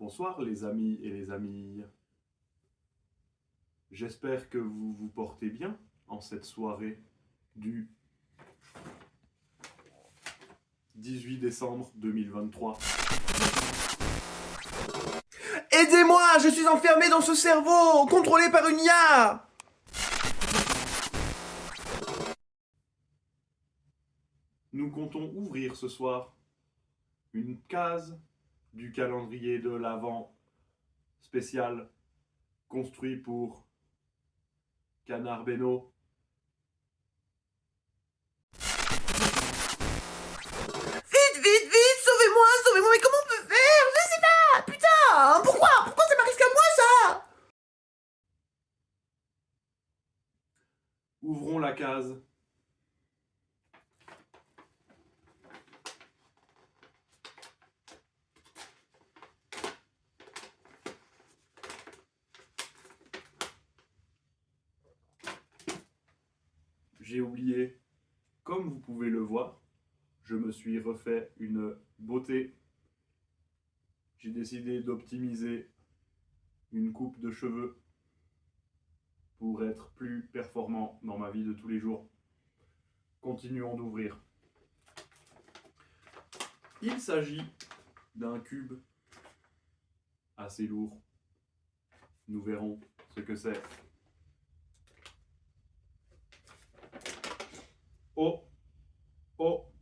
Bonsoir les amis et les amies. J'espère que vous vous portez bien en cette soirée du 18 décembre 2023. Aidez-moi, je suis enfermé dans ce cerveau, contrôlé par une IA. Nous comptons ouvrir ce soir une case du calendrier de l'Avent spécial construit pour Canard Beno. Vite, vite, vite, sauvez-moi, sauvez-moi, mais comment on peut faire? Je sais pas, putain, pourquoi ça m'arrive qu'à moi ça? Ouvrons la case. J'ai oublié, comme vous pouvez le voir, je me suis refait une beauté. J'ai décidé d'optimiser une coupe de cheveux pour être plus performant dans ma vie de tous les jours. Continuons d'ouvrir. Il s'agit d'un cube assez lourd. Nous verrons ce que c'est. Oh, oh,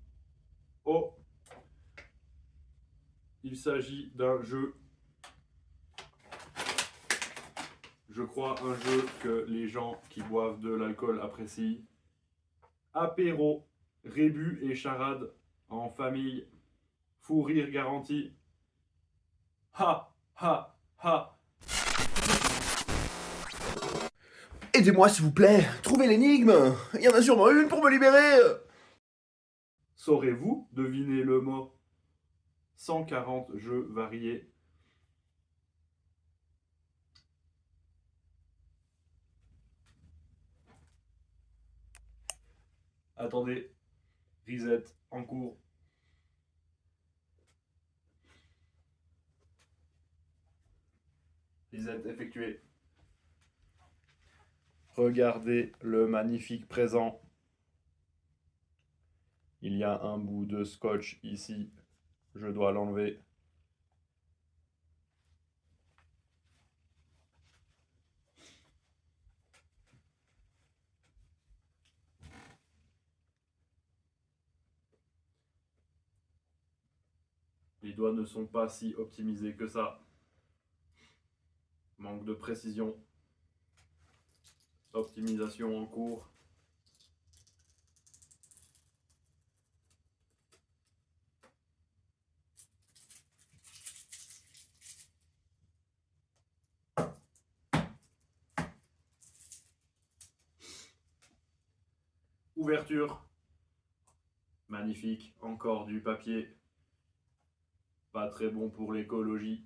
oh. Il s'agit d'un jeu. Je crois un jeu que les gens qui boivent de l'alcool apprécient. Apéro, rébus et charade en famille. Fou rire garanti. Ha, ha, ha. Aidez-moi s'il vous plaît, trouvez l'énigme. Il y en a sûrement une pour me libérer. Saurez-vous deviner le mot? 140 jeux variés. Attendez, reset en cours. Reset effectué. Regardez le magnifique présent. Il y a un bout de scotch ici. Je dois l'enlever. Les doigts ne sont pas si optimisés que ça. Manque de précision. Optimisation en cours. Ouverture. Magnifique. Encore du papier. Pas très bon pour l'écologie.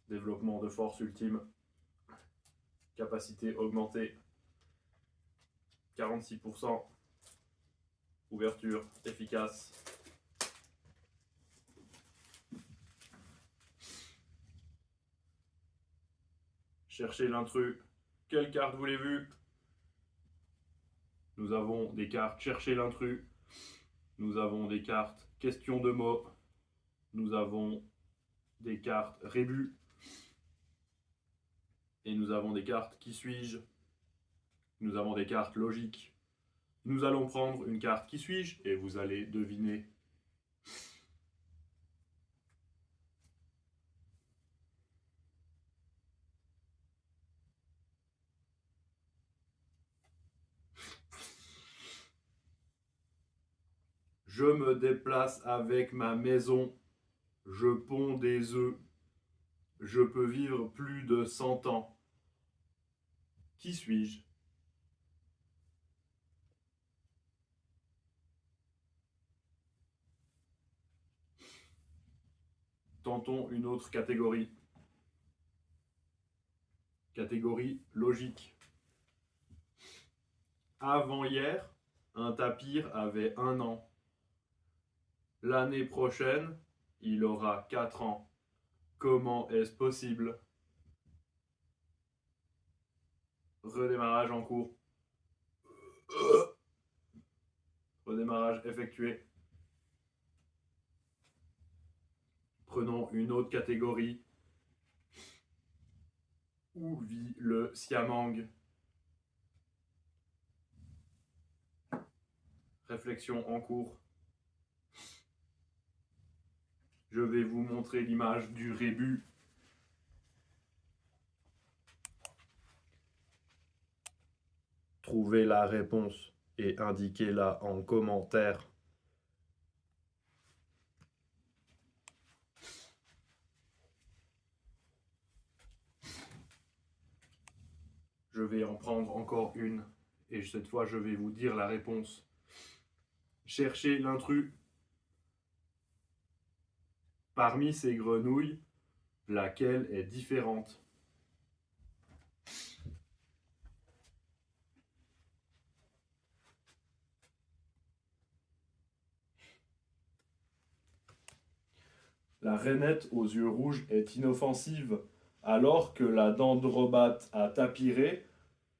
Développement de force ultime. Capacité augmentée. 46%. Ouverture efficace. Cherchez l'intrus. Quelle carte voulez-vous? Nous avons des cartes chercher l'intrus. Nous avons des cartes question de mots. Nous avons des cartes rébus. Et nous avons des cartes qui suis-je. Nous avons des cartes logiques. Nous allons prendre une carte qui suis-je et vous allez deviner. Je me déplace avec ma maison. Je ponds des œufs. Je peux vivre plus de 100 ans. Qui suis-je? Tentons une autre catégorie. Catégorie logique. Avant-hier, un tapir avait 1 an. L'année prochaine, il aura 4 ans. Comment est-ce possible? Redémarrage en cours. Redémarrage effectué. Prenons une autre catégorie. Où vit le siamang? Réflexion en cours. Je vais vous montrer l'image du rébut. Trouvez la réponse et indiquez-la en commentaire. Je vais en prendre encore une et cette fois je vais vous dire la réponse. Cherchez l'intrus. Parmi ces grenouilles, laquelle est différente? La rainette aux yeux rouges est inoffensive, alors que la dendrobate à tapiré,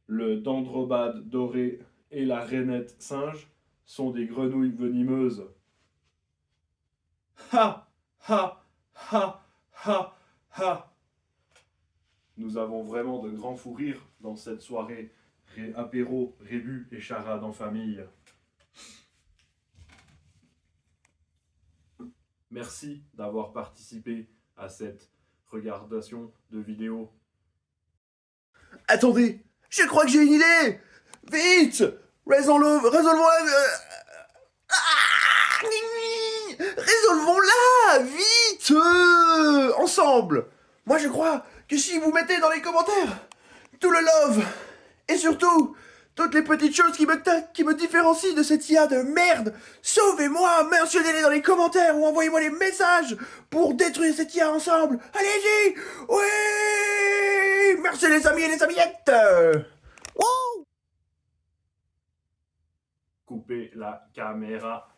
le dendrobate doré et la rainette singe sont des grenouilles venimeuses. Ha! Ha! Ha! Ha! Ha! Nous avons vraiment de grands fous rires dans cette soirée apéro, rébus et charade en famille. Merci d'avoir participé à cette regardation de vidéo. Attendez, je crois que j'ai une idée. Vite, résolvons-la, vite, ensemble. Moi, je crois que si vous mettez dans les commentaires tout le love et surtout toutes les petites choses qui me différencient de cette IA de merde, sauvez-moi, mentionnez-les dans les commentaires ou envoyez-moi les messages pour détruire cette IA ensemble. Allez-y, oui, merci les amis et les amillettes. Wow. Coupez la caméra.